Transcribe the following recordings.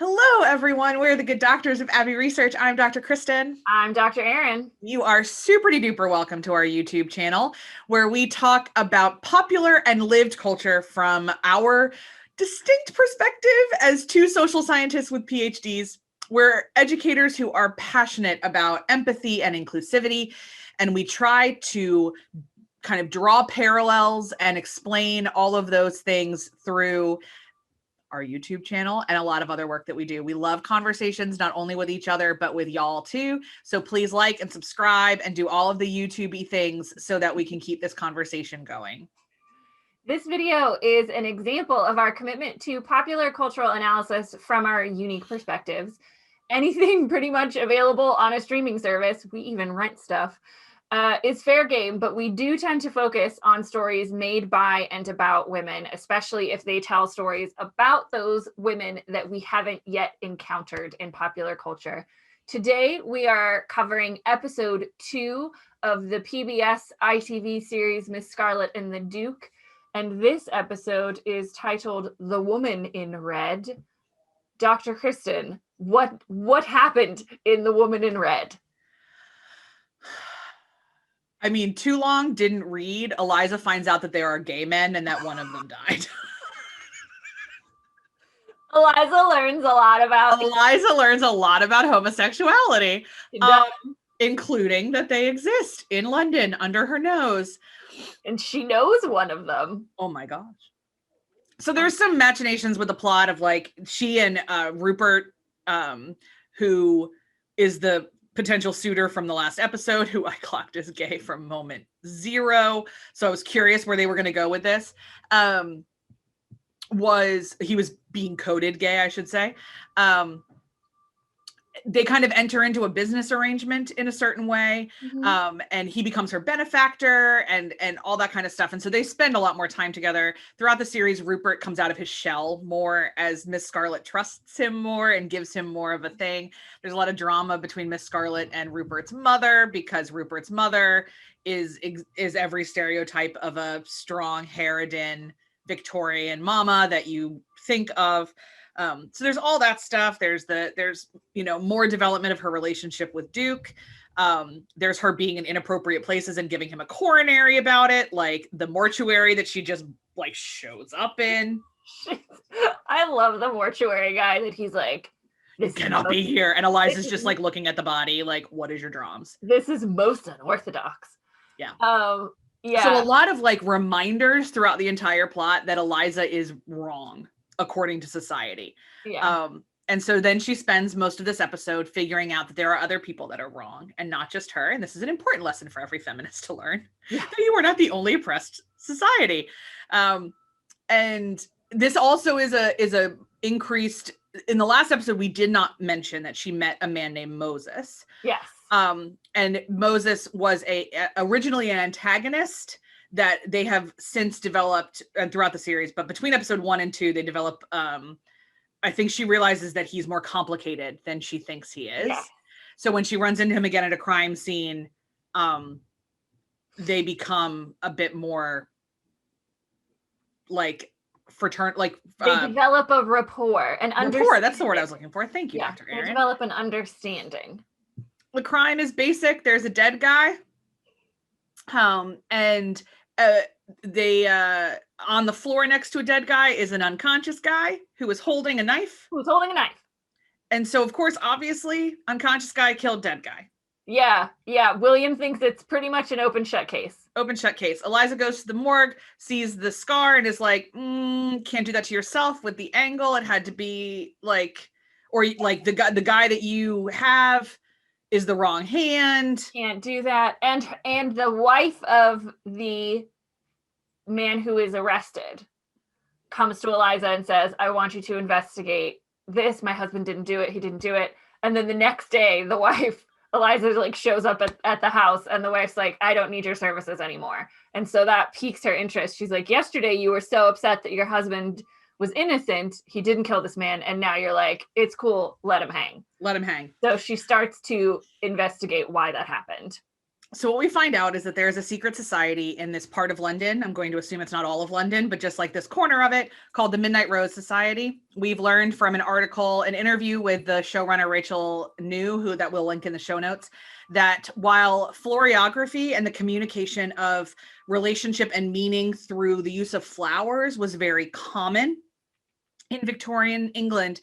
Hello, everyone. We're the Good Doctors of Abbey Research. I'm Dr. Kristen. I'm Dr. Erin. You are super duper welcome to our YouTube channel, where we talk about popular and lived culture from our distinct perspective as two social scientists with PhDs. We're educators who are passionate about empathy and inclusivity, and we try to kind of draw parallels and explain all of those things through our YouTube channel and a lot of other work that we do. We love conversations, not only with each other, but with y'all too. So please like and subscribe and do all of the YouTube-y things so that we can keep this conversation going. This video is an example of our commitment to popular cultural analysis from our unique perspectives. Anything pretty much available on a streaming service, we even rent stuff, is fair game, but we do tend to focus on stories made by and about women, especially if they tell stories about those women that we haven't yet encountered in popular culture. Today, we are covering episode 2 of the PBS ITV series Miss Scarlet and the Duke, and this episode is titled The Woman in Red. Dr. Kristen, what happened in The Woman in Red? I mean, too long, didn't read. Eliza finds out that there are gay men and that one of them died. Eliza learns a lot about homosexuality, including that they exist in London under her nose. And she knows one of them. Oh my gosh. So there's some machinations with the plot of like she and Rupert, who is the potential suitor from the last episode, who I clocked as gay from moment 0. So I was curious where they were going to go with this. He was being coded gay, I should say. They kind of enter into a business arrangement in a certain way. Mm-hmm. And he becomes her benefactor and all that kind of stuff. And so they spend a lot more time together. Throughout the series, Rupert comes out of his shell more as Miss Scarlet trusts him more and gives him more of a thing. There's a lot of drama between Miss Scarlet and Rupert's mother, because Rupert's mother is every stereotype of a strong Harridan Victorian mama that you think of. So there's all that stuff. There's more development of her relationship with Duke. There's her being in inappropriate places and giving him a coronary about it, like the mortuary that she just like shows up in. I love the mortuary guy that he's like, this cannot be here. And Eliza's just like looking at the body, like, what is your drums? This is most unorthodox. Yeah. Yeah. So a lot of like reminders throughout the entire plot that Eliza is wrong according to society. Yeah. And so then she spends most of this episode figuring out that there are other people that are wrong and not just her. And this is an important lesson for every feminist to learn. Yeah. That you are not the only oppressed society. And this also is a increased, in the last episode, we did not mention that she met a man named Moses. Yes. And Moses was originally an antagonist that they have since developed throughout the series, but between episode 1 and 2, they develop, I think she realizes that he's more complicated than she thinks he is. Yeah. So when she runs into him again at a crime scene, they become a bit more like they develop a rapport and understanding. That's the word I was looking for. Thank you, Dr. Erin. They develop an understanding. The crime is basic. There's a dead guy. And they on the floor next to a dead guy is an unconscious guy who is holding a knife. And so, of course, obviously, unconscious guy killed dead guy. Yeah. William thinks it's pretty much an open shut case. Eliza goes to the morgue, sees the scar, and is like, can't do that to yourself with the angle. It had to be like, or like the guy that you have is the wrong hand. Can't do that. And the wife of the man who is arrested comes to Eliza and says, I want you to investigate this. My husband didn't do it. He didn't do it. And then the next day, the wife, Eliza, like shows up at the house, and the wife's like, I don't need your services anymore. And so that piques her interest. She's like, yesterday you were so upset that your husband was innocent. He didn't kill this man. And now you're like, it's cool. Let him hang. Let him hang. So she starts to investigate why that happened. So what we find out is that there is a secret society in this part of London. I'm going to assume it's not all of London, but just like this corner of it, called the Midnight Rose Society. We've learned from an article, an interview with the showrunner Rachel New, who that we'll link in the show notes, that while florography and the communication of relationship and meaning through the use of flowers was very common in Victorian England,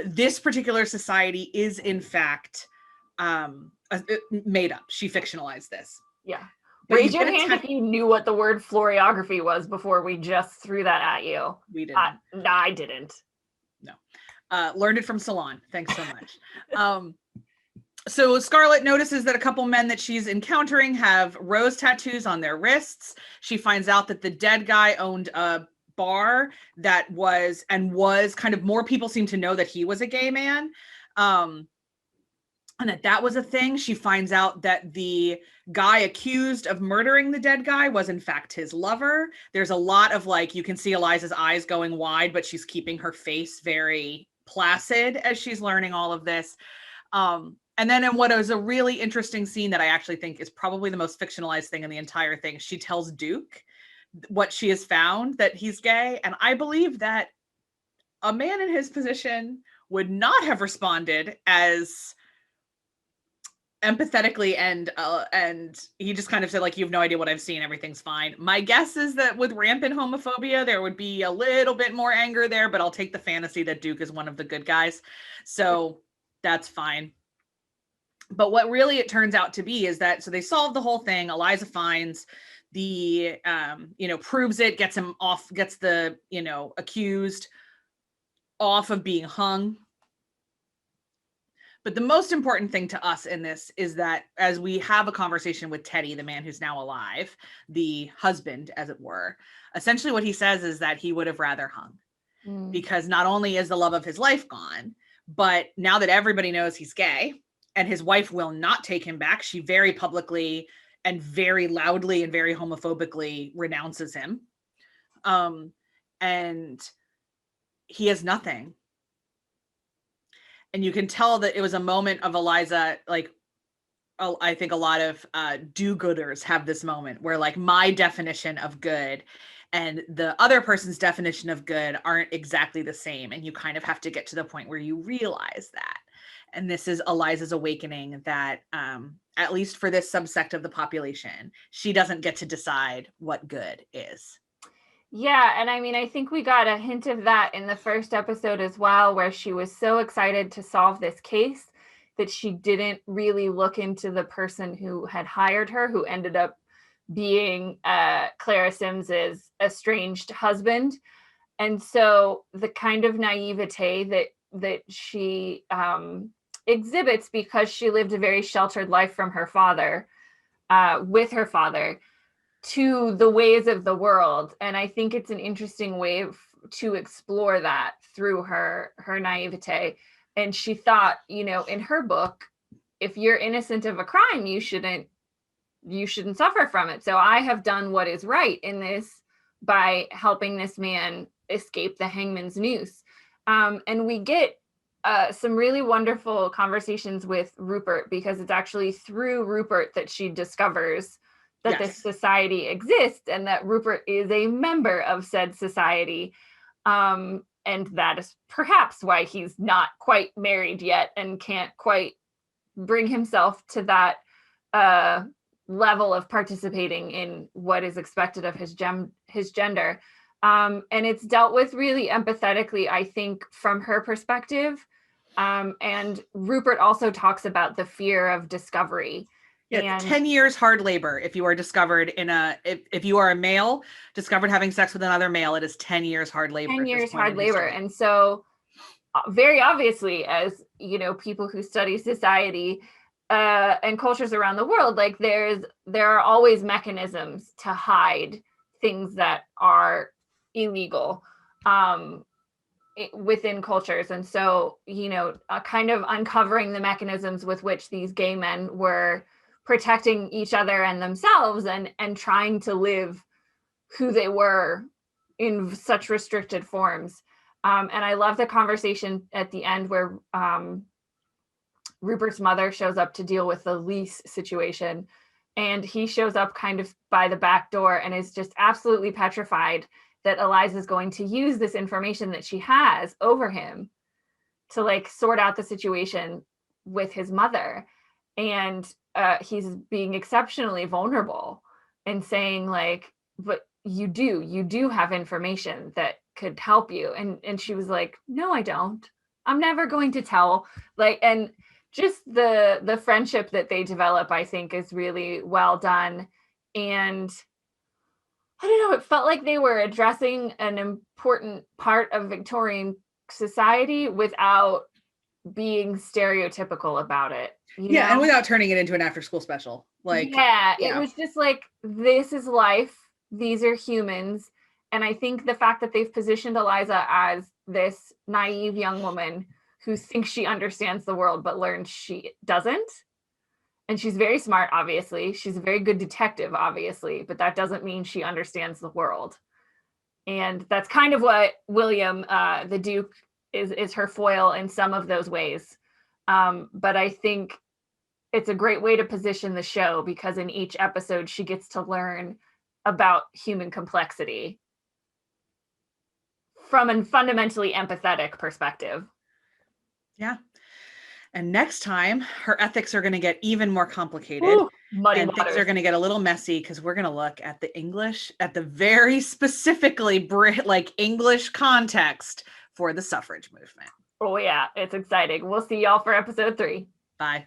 this particular society is in fact made up. She fictionalized this. Yeah. But Raise your hand if you knew what the word florography was before we just threw that at you. We didn't. I didn't. No. Learned it from Salon. Thanks so much. So Scarlet notices that a couple men that she's encountering have rose tattoos on their wrists. She finds out that the dead guy owned a bar that was kind of, more people seem to know that he was a gay man. And that was a thing. She finds out that the guy accused of murdering the dead guy was in fact his lover. There's a lot of like, you can see Eliza's eyes going wide, but she's keeping her face very placid as she's learning all of this. And then in what is a really interesting scene that I actually think is probably the most fictionalized thing in the entire thing, she tells Duke what she has found, that he's gay. And I believe that a man in his position would not have responded as empathetically, and he just kind of said like, you have no idea what I've seen, everything's fine. My guess is that with rampant homophobia there would be a little bit more anger there, but I'll take the fantasy that Duke is one of the good guys, so that's fine. But what really it turns out to be is that, so they solve the whole thing. Eliza finds the proves it, gets him off, gets the accused off of being hung. But the most important thing to us in this is that as we have a conversation with Teddy, the man who's now alive, the husband, as it were, essentially what he says is that he would have rather hung. Because not only is the love of his life gone, but now that everybody knows he's gay and his wife will not take him back, she very publicly and very loudly and very homophobically renounces him. And he has nothing. And you can tell that it was a moment of Eliza, like, I think a lot of do-gooders have this moment where like my definition of good and the other person's definition of good aren't exactly the same. And you kind of have to get to the point where you realize that. And this is Eliza's awakening that, at least for this subsect of the population, she doesn't get to decide what good is. Yeah, and I mean, I think we got a hint of that in the first episode as well, where she was so excited to solve this case that she didn't really look into the person who had hired her, who ended up being Clara Sims's estranged husband. And so the kind of naivete that she exhibits, because she lived a very sheltered life from her father, with her father, to the ways of the world. And I think it's an interesting way to explore that through her naivete. And she thought, in her book, if you're innocent of a crime, you shouldn't suffer from it. So I have done what is right in this by helping this man escape the hangman's noose. And we get some really wonderful conversations with Rupert, because it's actually through Rupert that she discovers that this society exists and that Rupert is a member of said society. And that is perhaps why he's not quite married yet and can't quite bring himself to that level of participating in what is expected of his gender. And it's dealt with really empathetically, I think, from her perspective. And Rupert also talks about the fear of discovery. Yeah, 10 years hard labor. If you are discovered if you are a male discovered having sex with another male, it is 10 years hard labor. 10 years hard labor. And so very obviously, as people who study society and cultures around the world, like there are always mechanisms to hide things that are illegal within cultures. And so, kind of uncovering the mechanisms with which these gay men were protecting each other and themselves and trying to live who they were in such restricted forms. And I love the conversation at the end where Rupert's mother shows up to deal with the lease situation. And he shows up kind of by the back door and is just absolutely petrified that Eliza's going to use this information that she has over him to like sort out the situation with his mother. And he's being exceptionally vulnerable and saying like, but you do have information that could help you. And she was like, no, I don't. I'm never going to tell. Like, and just the friendship that they develop, I think, is really well done. And I don't know, it felt like they were addressing an important part of Victorian society without being stereotypical about it. You know? And without turning it into an after school special. Like, it was just like, this is life. These are humans. And I think the fact that they've positioned Eliza as this naive young woman who thinks she understands the world, but learns she doesn't. And she's very smart, obviously. She's a very good detective, obviously, but that doesn't mean she understands the world. And that's kind of what William, the Duke, is her foil in some of those ways. But I think it's a great way to position the show because in each episode, she gets to learn about human complexity from a fundamentally empathetic perspective. Yeah. And next time, her ethics are going to get even more complicated. Ooh, muddy and waters. Things are going to get a little messy because we're going to look at the English, at the very specifically like English context for the suffrage movement. Oh yeah, it's exciting. We'll see y'all for episode 3. Bye.